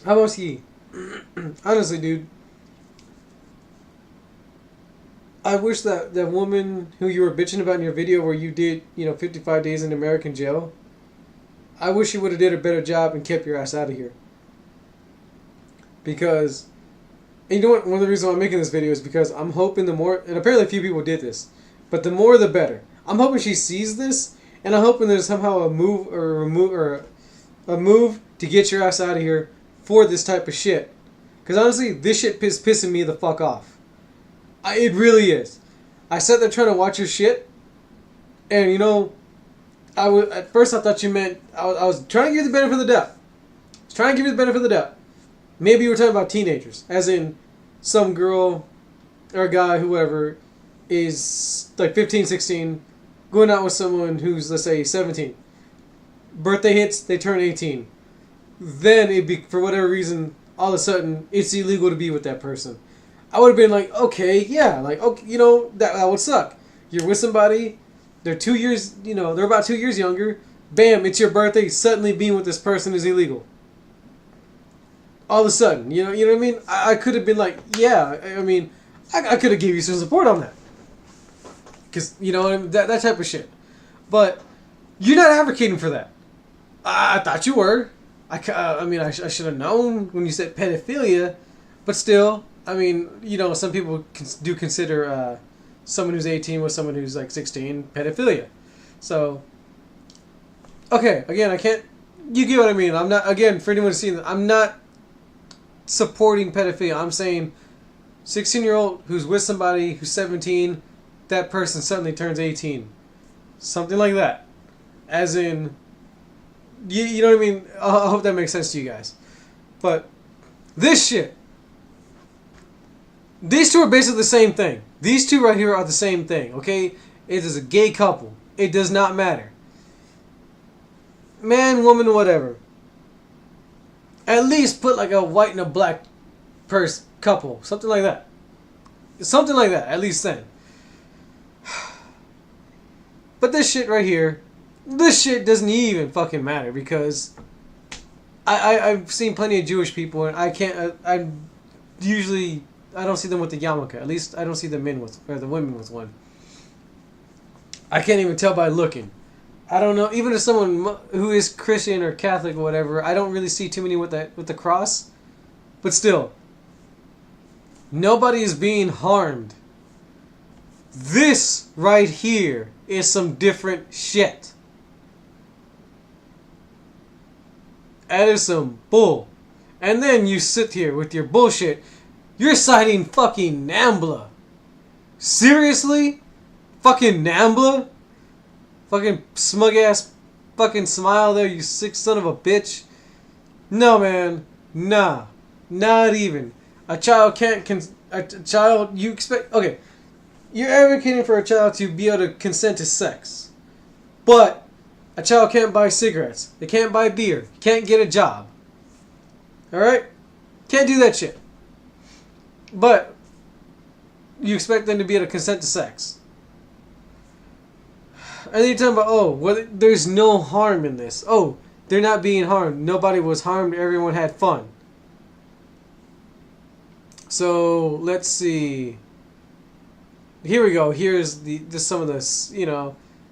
Amos Yee. Honestly, dude, I wish that woman who you were bitching about in your video where you did, 55 days in American jail, I wish you would have did a better job and kept your ass out of here. Because, and you know what, one of the reasons why I'm making this video is because I'm hoping the more, and apparently a few people did this, but the more the better. I'm hoping she sees this, and I'm hoping there's somehow a move to get your ass out of here for this type of shit. Because honestly, this shit is pissing me the fuck off. It really is. I sat there trying to watch your shit, and at first I thought you meant I was trying to give you the benefit of the doubt. I was trying to give you the benefit of the doubt. Maybe you were talking about teenagers, as in some girl or a guy, whoever, is like 15, 16, going out with someone who's, let's say, 17. Birthday hits, they turn 18. Then, for whatever reason, all of a sudden, it's illegal to be with that person. I would have been like, okay, yeah, like, okay, that would suck. You're with somebody, they're 2 years, they're about 2 years younger. Bam, it's your birthday, suddenly being with this person is illegal. All of a sudden, you know what I mean? I could have been like, yeah, I mean, I could have gave you some support on that. Because, that type of shit. But you're not advocating for that. I thought you were. I should have known when you said pedophilia. But still, I mean, some people do consider someone who's 18 with someone who's like 16 pedophilia. So, okay, again, I can't, you get what I mean. I'm not, again, for anyone who's seen that, I'm not supporting pedophilia. I'm saying 16-year-old who's with somebody who's 17, that person suddenly turns 18. Something like that. As in, you know what I mean? I hope that makes sense to you guys. But this shit, these two are basically the same thing. These two right here are the same thing, okay? It is a gay couple. It does not matter. Man, woman, whatever. At least put like a white and a black couple. Something like that. Something like that, at least then. But this shit right here, this shit doesn't even fucking matter because I've seen plenty of Jewish people and I can't, I don't see them with the yarmulke. At least I don't see the women with one. I can't even tell by looking. I don't know. Even if someone who is Christian or Catholic or whatever, I don't really see too many with the cross. But still, nobody is being harmed. This right here is some different shit. That is some bull. And then you sit here with your bullshit. You're citing fucking NAMBLA. Seriously? Fucking NAMBLA? Fucking smug ass fucking smile there, you sick son of a bitch. No, man. Nah. Not even. A child can't you expect, okay, you're advocating for a child to be able to consent to sex. But a child can't buy cigarettes. They can't buy beer. Can't get a job. Alright? Can't do that shit. But you expect them to be able to consent to sex. And then you're talking about, there's no harm in this. Oh, they're not being harmed. Nobody was harmed. Everyone had fun. So, let's see. Here we go. Here's some of the,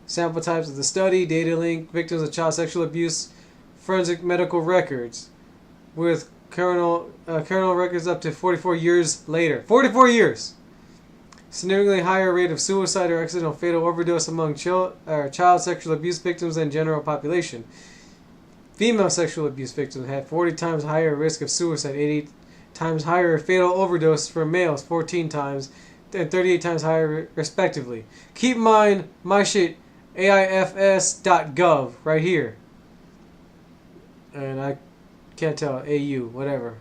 sample types of the study, data link, victims of child sexual abuse, forensic medical records, with criminal records up to 44 years later. 44 years! Significantly higher rate of suicide or accidental fatal overdose among child sexual abuse victims than general population. Female sexual abuse victims had 40 times higher risk of suicide, 80 times higher fatal overdose for males, 14 times, and 38 times higher respectively. Keep in mind, my shit, AIFS.gov, right here. And I can't tell, AU, whatever.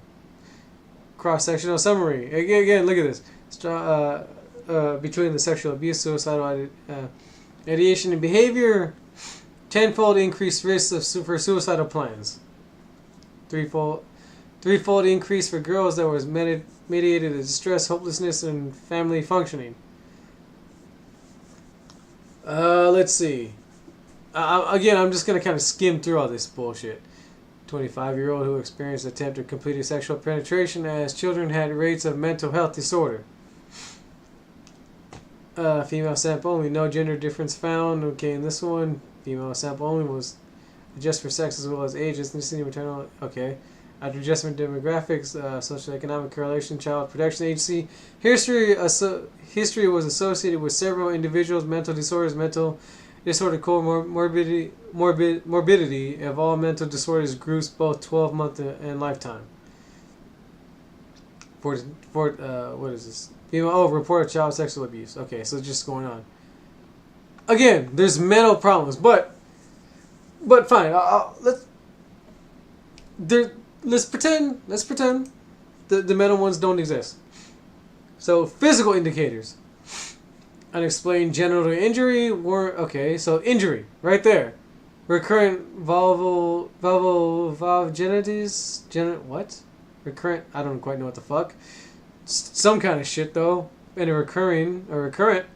Cross-sectional summary. Again, look at this. Between the sexual abuse, suicidal ideation and behavior, tenfold increased risks for suicidal plans. Threefold increase for girls that was mediated to distress, hopelessness, and family functioning. Let's see. Again, I'm just going to kind of skim through all this bullshit. 25-year-old who experienced attempted completed sexual penetration as children had rates of mental health disorder. Female sample only, no gender difference found. Okay, in this one, female sample only was adjusted for sex as well as age, ethnicity, maternal. Okay. After adjustment demographics, socioeconomic correlation, child protection agency. History was associated with several individuals' mental disorders, mental disorder morbidity of all mental disorders groups, both 12-month and lifetime. What is this? Female, reported child sexual abuse. Okay, so just going on. Again, there's mental problems, but fine. Let's pretend the mental ones don't exist. So physical indicators. Unexplained genital injury okay, so injury right there. Recurrent vulvogenitis, what? Recurrent, I don't quite know what the fuck. Some kind of shit though. And a recurrent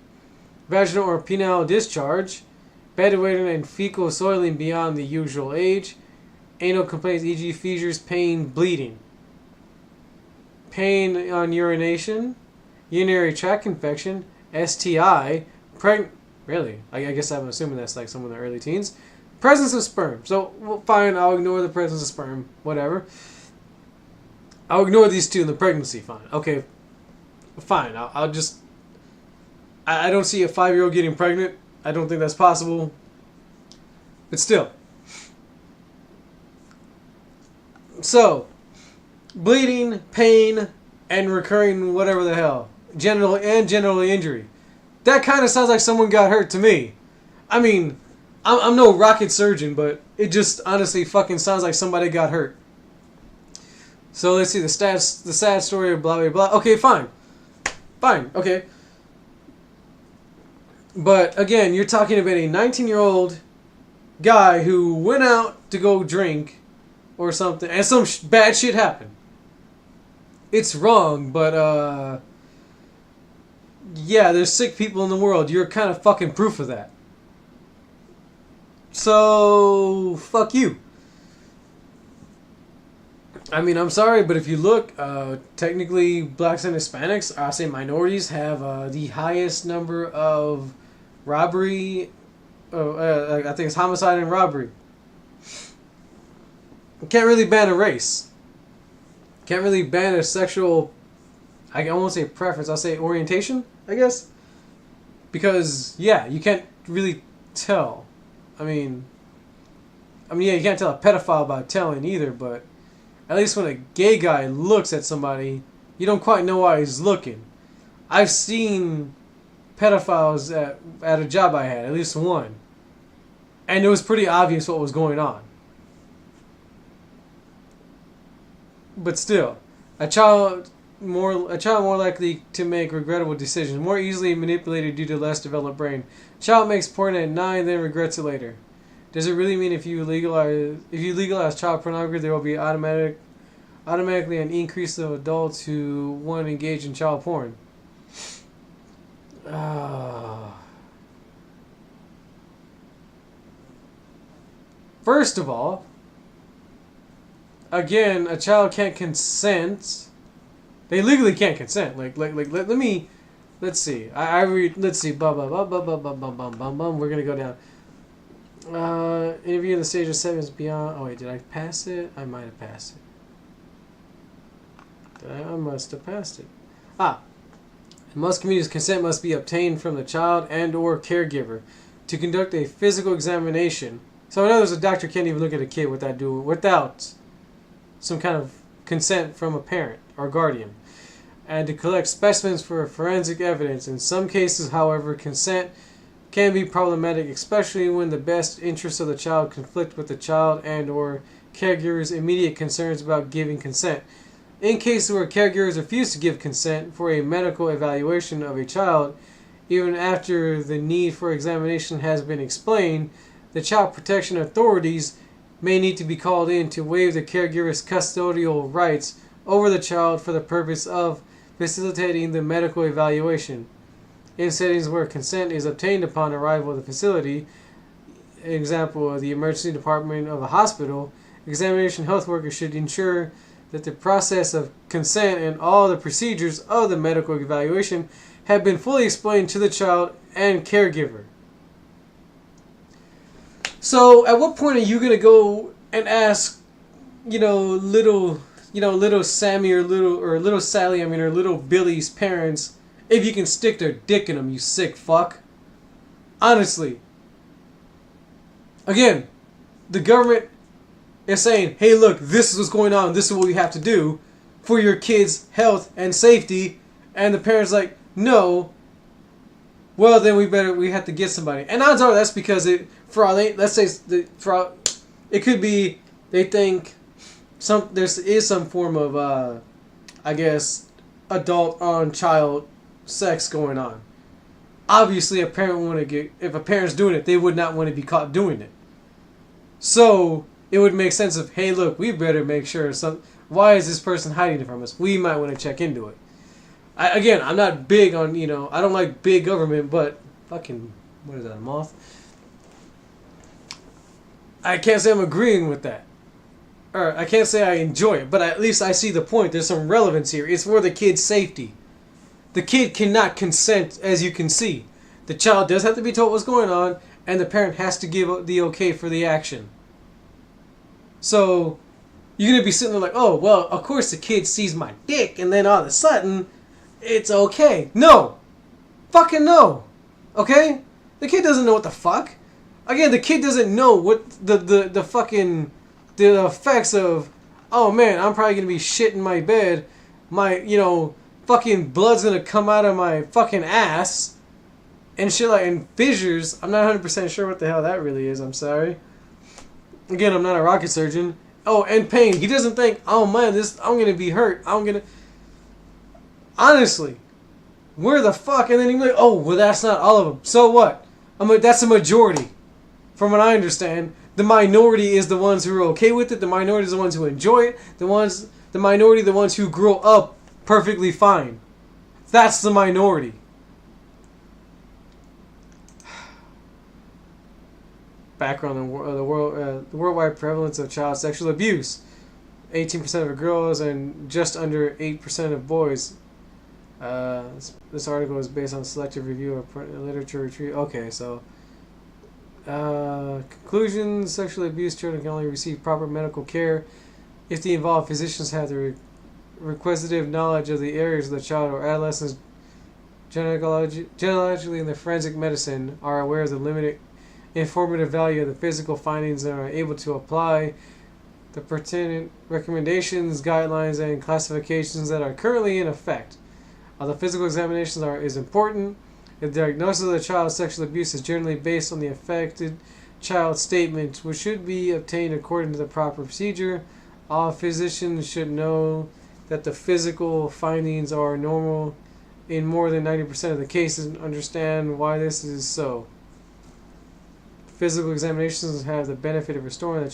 vaginal or penile discharge, bedwetting and fecal soiling beyond the usual age. Anal complaints, e.g. fissures, pain, bleeding. Pain on urination, urinary tract infection, STI, really? I guess I'm assuming that's like some of the early teens. Presence of sperm. So, well, fine, I'll ignore the presence of sperm. Whatever. I'll ignore these two in the pregnancy. Fine. Okay. Fine. I'll just... I don't see a 5-year-old getting pregnant. I don't think that's possible. But still. So, bleeding, pain, and recurring whatever the hell. Genital injury. That kind of sounds like someone got hurt to me. I mean, I'm no rocket surgeon, but it just honestly fucking sounds like somebody got hurt. So let's see the stats, the sad story of blah blah blah. Okay, fine, okay. But again, you're talking about a 19-year-old guy who went out to go drink or something, and some bad shit happened. It's wrong, but yeah, there's sick people in the world. You're kind of fucking proof of that. So fuck you. I mean, I'm sorry, but if you look, technically, blacks and Hispanics, I say minorities, have the highest number of robbery. I think it's homicide and robbery. You can't really ban a race. Can't really ban a sexual. I won't say preference. I'll say orientation, I guess. Because yeah, you can't really tell. I mean, yeah, you can't tell a pedophile by telling either, but at least when a gay guy looks at somebody, you don't quite know why he's looking. I've seen pedophiles at a job I had, at least one. And it was pretty obvious what was going on. But still, a child more likely to make regrettable decisions, more easily manipulated due to less developed brain. Child makes porn at 9, then regrets it later. Does it really mean if you legalize child pornography, there will be automatically an increase of adults who want to engage in child porn? First of all, again, a child can't consent. They legally can't consent. Let's see. I read. Let's see. Bum. We're gonna go down. Interview in the stage of 7 is beyond. Oh wait, did I pass it? I might have passed it. I must have passed it. In most communities, consent must be obtained from the child and/or caregiver to conduct a physical examination. So in other words, a doctor can't even look at a kid without some kind of consent from a parent or guardian, and to collect specimens for forensic evidence. In some cases, however, consent can be problematic, especially when the best interests of the child conflict with the child and/or caregiver's immediate concerns about giving consent. In cases where caregivers refuse to give consent for a medical evaluation of a child, even after the need for examination has been explained, the child protection authorities may need to be called in to waive the caregiver's custodial rights over the child for the purpose of facilitating the medical evaluation. In settings where consent is obtained upon arrival at the facility, example, the emergency department of a hospital, examination health workers should ensure that the process of consent and all the procedures of the medical evaluation have been fully explained to the child and caregiver. So, at what point are you gonna go and ask, little Sammy or little Sally, or little Billy's parents if you can stick their dick in them, you sick fuck? Honestly. Again, the government is saying, hey, look, this is what's going on. This is what we have to do for your kids' health and safety. And the parents like, no. Well, then we have to get somebody. And odds are that's because it could be they think there is some form of adult on child sex going on. Obviously, if a parent's doing it, they would not want to be caught doing it. So it would make sense of, hey, look, we better make sure why is this person hiding it from us? We might want to check into it. I'm not big on, I don't like big government, but fucking, what is that, a moth? I can't say I'm agreeing with that. Or I can't say I enjoy it, but at least I see the point. There's some relevance here. It's for the kid's safety. The kid cannot consent, as you can see. The child does have to be told what's going on, and the parent has to give the okay for the action. So, you're going to be sitting there like, oh, well, of course the kid sees my dick, and then all of a sudden, it's okay. No! Fucking no! Okay? The kid doesn't know what the fuck. Again, the kid doesn't know what the fucking... the effects of, oh man, I'm probably going to be shit in my bed. My, fucking blood's going to come out of my fucking ass. And shit and fissures. I'm not 100% sure what the hell that really is. I'm sorry. Again, I'm not a rocket surgeon. Oh, and pain. He doesn't think, oh man, I'm going to be hurt. Honestly. Where the fuck? And then he's like, oh, well, that's not all of them. So what? That's a majority. From what I understand. The minority is the ones who are okay with it. The minority is the ones who enjoy it. The minority, the ones who grow up perfectly fine. That's the minority. Background on the worldwide prevalence of child sexual abuse: 18% of girls and just under 8% of boys. This article is based on selective review of literature retrieved. Okay, so. Conclusions: sexually abused children can only receive proper medical care if the involved physicians have the requisitive knowledge of the areas of the child or adolescent's genealogically in the forensic medicine, are aware of the limited informative value of the physical findings, and are able to apply the pertinent recommendations, guidelines, and classifications that are currently in effect. Although physical examinations is important, the diagnosis of the child's sexual abuse is generally based on the affected child's statement, which should be obtained according to the proper procedure. All physicians should know that the physical findings are normal in more than 90% of the cases and understand why this is so. Physical examinations have the benefit of restoring the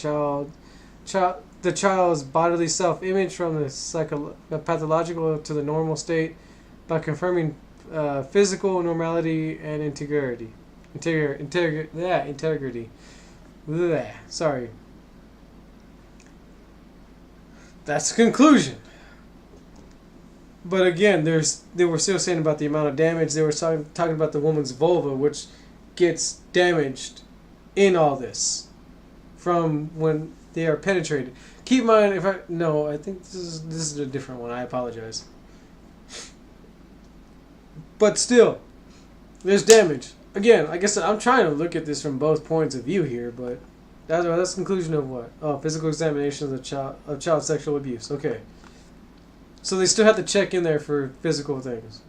child's bodily self-image from the pathological to the normal state by confirming physical normality and integrity. Integrity. Blech. Sorry. That's the conclusion. But again, they were still saying about the amount of damage. They were talking about the woman's vulva, which gets damaged in all this from when they are penetrated. Keep in mind, I think this is a different one. I apologize. But still, there's damage. Again, like I said, I'm trying to look at this from both points of view here, but that's the conclusion of what? Oh, physical examination of child sexual abuse. Okay. So they still have to check in there for physical things.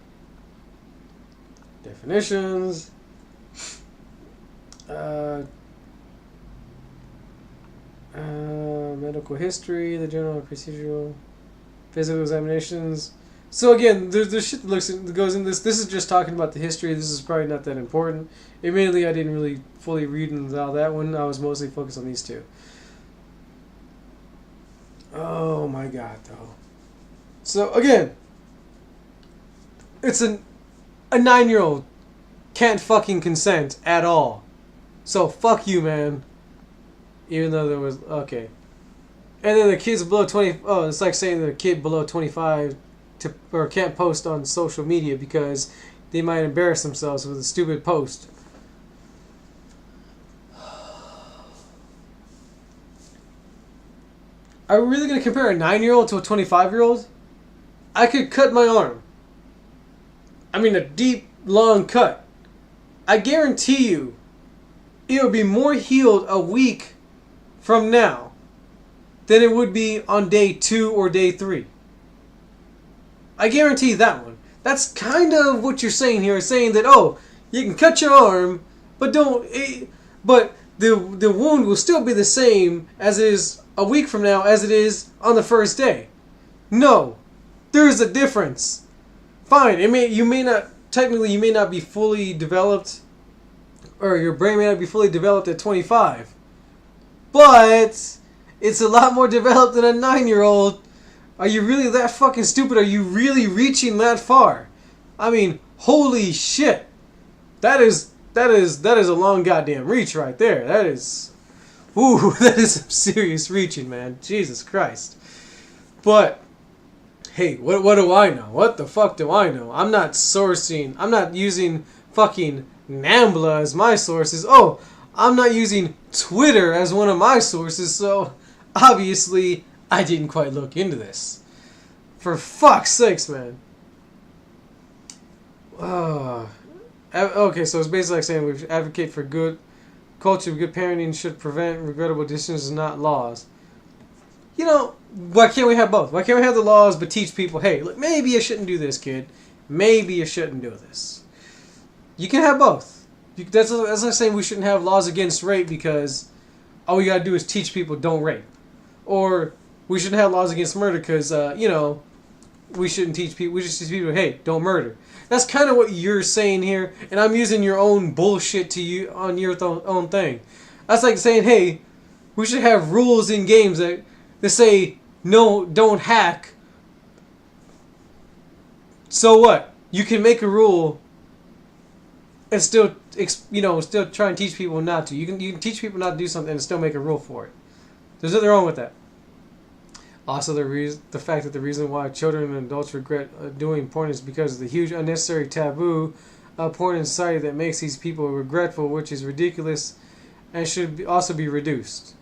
Definitions. Medical history, the general and procedural, physical examinations. So again, there's shit that goes in this. This is just talking about the history. This is probably not that important. Admittedly, I didn't really fully read into all that one. I was mostly focused on these two. Oh my god, though. So again, it's a 9-year-old can't fucking consent at all. So fuck you, man. Even though there was... Okay. And then the kids below 20. Oh, it's like saying that a kid below 25 or can't post on social media because they might embarrass themselves with a stupid post. Are we really going to compare a 9-year-old to a 25-year-old? I could cut my arm. I mean, a deep, long cut. I guarantee you, it would be more healed a week from now than it would be on day 2 or day 3. I guarantee that one. That's kind of what you're saying here, saying that, oh, you can cut your arm, but but the wound will still be the same as it is a week from now as it is on the first day. No, there's a difference. Fine, you may not be fully developed, or your brain may not be fully developed at 25, but it's a lot more developed than a 9-year-old. Are you really that fucking stupid? Are you really reaching that far? I mean, holy shit. That is a long goddamn reach right there. That is some serious reaching, man. Jesus Christ. But hey, what do I know? What the fuck do I know? I'm not using fucking Nambla as my sources. Oh, I'm not using Twitter as one of my sources, so obviously I didn't quite look into this. For fuck's sakes, man. Okay, so it's basically like saying we advocate for good culture, good parenting should prevent regrettable decisions, not laws. You know, why can't we have both? Why can't we have the laws but teach people, hey, look, maybe you shouldn't do this, kid. Maybe you shouldn't do this. You can have both. That's like saying we shouldn't have laws against rape because all we gotta do is teach people don't rape. Or we shouldn't have laws against murder because, we shouldn't teach people. We just teach people, hey, don't murder. That's kind of what you're saying here, and I'm using your own bullshit to you on your own thing. That's like saying, hey, we should have rules in games that say no, don't hack. So what? You can make a rule and still try and teach people not to. You can teach people not to do something and still make a rule for it. There's nothing wrong with that. Also, the fact that the reason why children and adults regret doing porn is because of the huge unnecessary taboo of porn in society that makes these people regretful, which is ridiculous and should also be reduced.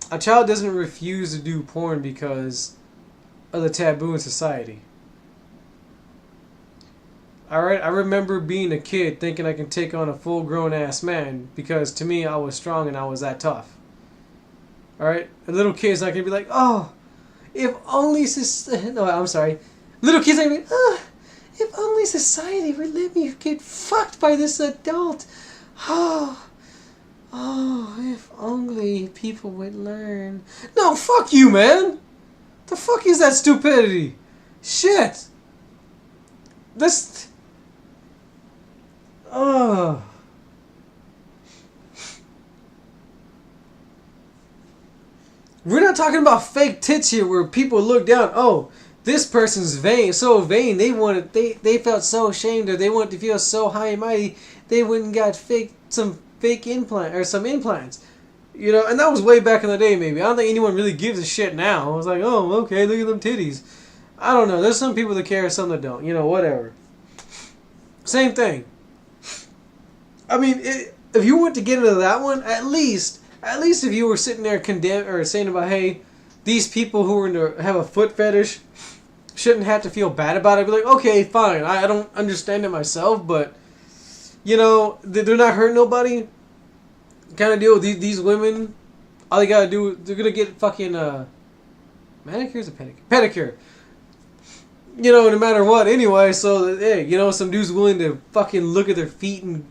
A child doesn't refuse to do porn because of the taboo in society. Alright, I remember being a kid thinking I can take on a full-grown ass man because to me I was strong and I was that tough. Alright, and little kids not gonna be like, oh, if only little kids are gonna be, oh, if only society would let me get fucked by this adult. Oh, if only people would learn. No, fuck you, man. The fuck is that stupidity? Shit. We're not talking about fake tits here where people look down, oh, this person's vain, so vain, they felt so ashamed or they wanted to feel so high and mighty, they went and got some implants. You know, and that was way back in the day maybe. I don't think anyone really gives a shit now. I was like, oh, okay, look at them titties. I don't know. There's some people that care, some that don't. You know, whatever. Same thing. I mean, if you went to get into that one, at least if you were sitting there condemn or saying about, hey, these people who are into have a foot fetish shouldn't have to feel bad about it. I'd be like, okay, fine. I don't understand it myself, but you know, they're not hurting nobody. Kind of deal with these women. All they gotta do, they're gonna get fucking manicures or pedicure? Pedicure. You know, no matter what. Anyway, so hey, you know, some dude's willing to fucking look at their feet and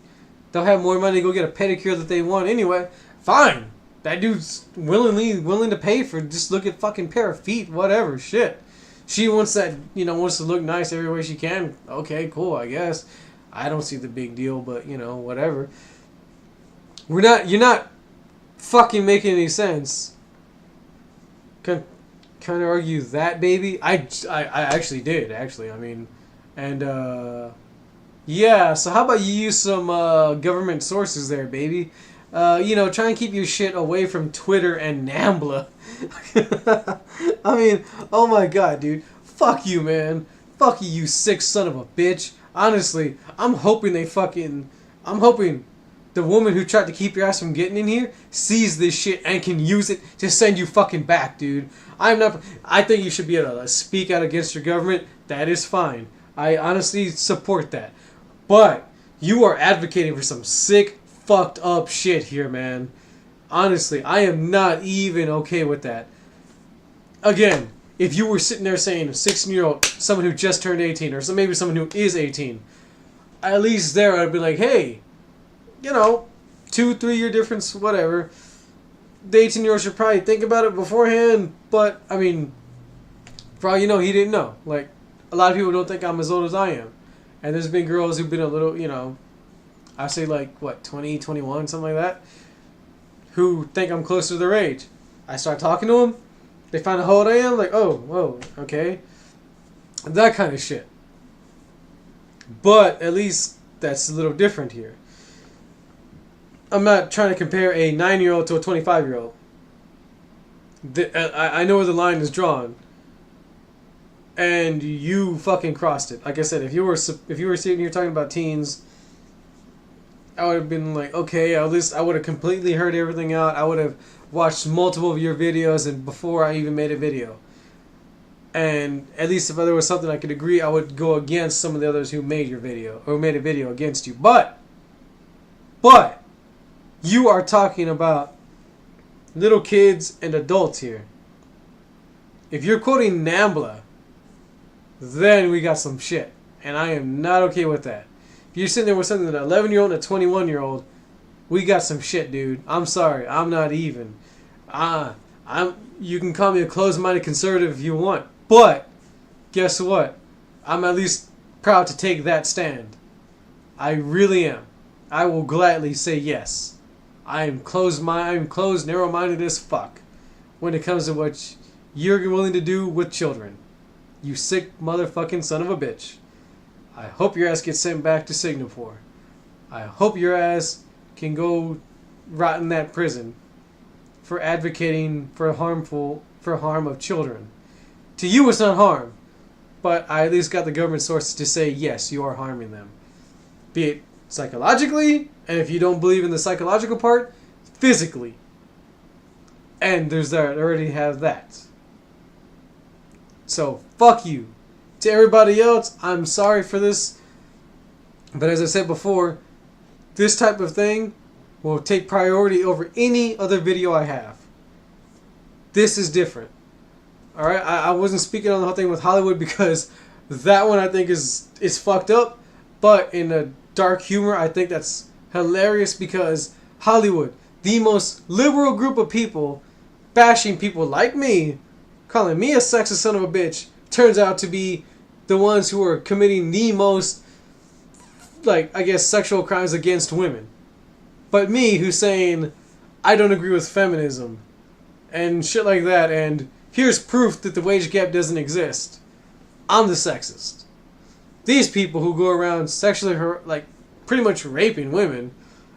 they'll have more money to go get a pedicure that they want anyway. Fine. That dude's willing to pay for just look at fucking pair of feet, whatever, shit. She wants that, you know, wants to look nice every way she can. Okay, cool, I guess. I don't see the big deal, but, you know, whatever. You're not fucking making any sense. Kind of argue that, baby? I actually did, I mean, and, yeah, so how about you use some government sources there, baby? Try and keep your shit away from Twitter and Nambla. I mean, oh my god, dude. Fuck you, man. Fuck you, you sick son of a bitch. Honestly, I'm hoping the woman who tried to keep your ass from getting in here sees this shit and can use it to send you fucking back, dude. I think you should be able to speak out against your government. That is fine. I honestly support that. But you are advocating for some sick, fucked up shit here, man. Honestly, I am not even okay with that. Again, if you were sitting there saying a 16-year-old, someone who just turned 18, or maybe someone who is 18, at least there I'd be like, hey, 2-3 year difference, whatever. The 18-year-old should probably think about it beforehand, but, I mean, for all you know, he didn't know. Like, a lot of people don't think I'm as old as I am. And there's been girls who've been a little, I say like, 20, 21, something like that, who think I'm close to their age. I start talking to them, they find out how old I am, like, oh, whoa, okay. That kind of shit. But at least that's a little different here. I'm not trying to compare a 9-year-old to a 25-year-old. I know where the line is drawn. And you fucking crossed it. Like I said, if you were sitting here talking about teens, I would have been like, okay, at least I would have completely heard everything out. I would have watched multiple of your videos and before I even made a video. And at least if there was something I could agree, I would go against some of the others who made your video or made a video against you. But you are talking about little kids and adults here. If you're quoting Nambla, then we got some shit. And I am not okay with that. If you're sitting there with something, an 11-year-old and a 21-year-old, we got some shit, dude. I'm sorry. I'm not even. You can call me a closed-minded conservative if you want. But, guess what? I'm at least proud to take that stand. I really am. I will gladly say yes. I am closed, narrow-minded as fuck when it comes to what you're willing to do with children. You sick motherfucking son of a bitch. I hope your ass gets sent back to Singapore. I hope your ass can go rot in that prison for advocating for harm of children. To you it's not harm, but I at least got the government sources to say yes, you are harming them. Be it psychologically, and if you don't believe in the psychological part, physically. And there's that, already have that. So, fuck you. To everybody else, I'm sorry for this. But as I said before, this type of thing will take priority over any other video I have. This is different. Alright, I wasn't speaking on the whole thing with Hollywood because that one I think is fucked up. But in a dark humor, I think that's hilarious because Hollywood, the most liberal group of people, bashing people like me, calling me a sexist son of a bitch, turns out to be the ones who are committing the most, sexual crimes against women. But me, who's saying, I don't agree with feminism, and shit like that, and here's proof that the wage gap doesn't exist. I'm the sexist. These people who go around sexually, pretty much raping women,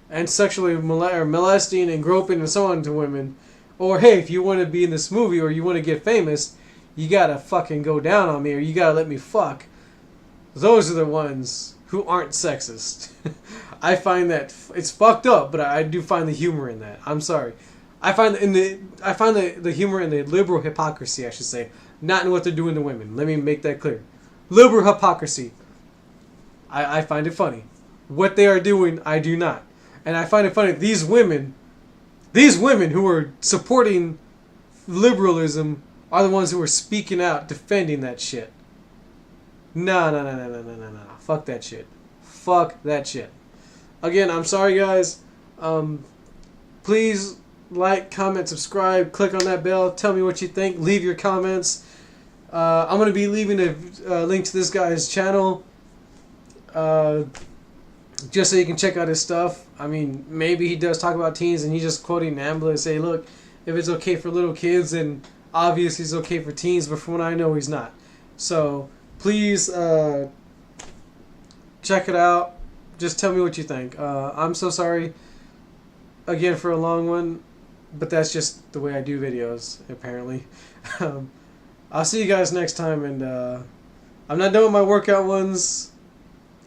and sexually molesting and groping and so on to women, or hey, if you want to be in this movie or you want to get famous, you gotta fucking go down on me or you gotta let me fuck. Those are the ones who aren't sexist. I find that it's fucked up, but I do find the humor in that. I'm sorry. I find the humor in the liberal hypocrisy, I should say, not in what they're doing to women. Let me make that clear. Liberal hypocrisy. I find it funny. What they are doing, I do not. And I find it funny, these women who are supporting liberalism are the ones who are speaking out, defending that shit. No. Fuck that shit. Fuck that shit. Again, I'm sorry, guys. Please like, comment, subscribe, click on that bell. Tell me what you think. Leave your comments. I'm going to be leaving a link to this guy's channel. Just so you can check out his stuff. I mean, maybe he does talk about teens and he's just quoting Nambla and say, look, if it's okay for little kids, then obviously it's okay for teens, but from what I know, he's not. So, please check it out. Just tell me what you think. I'm so sorry again for a long one, but that's just the way I do videos, apparently. I'll see you guys next time, and I'm not done with my workout ones.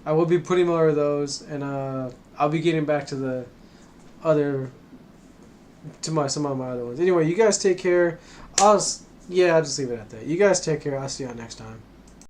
I will be putting more of those, and I'll be getting back to the other, some of my other ones. Anyway, you guys take care. I'll just leave it at that. You guys take care. I'll see y'all next time.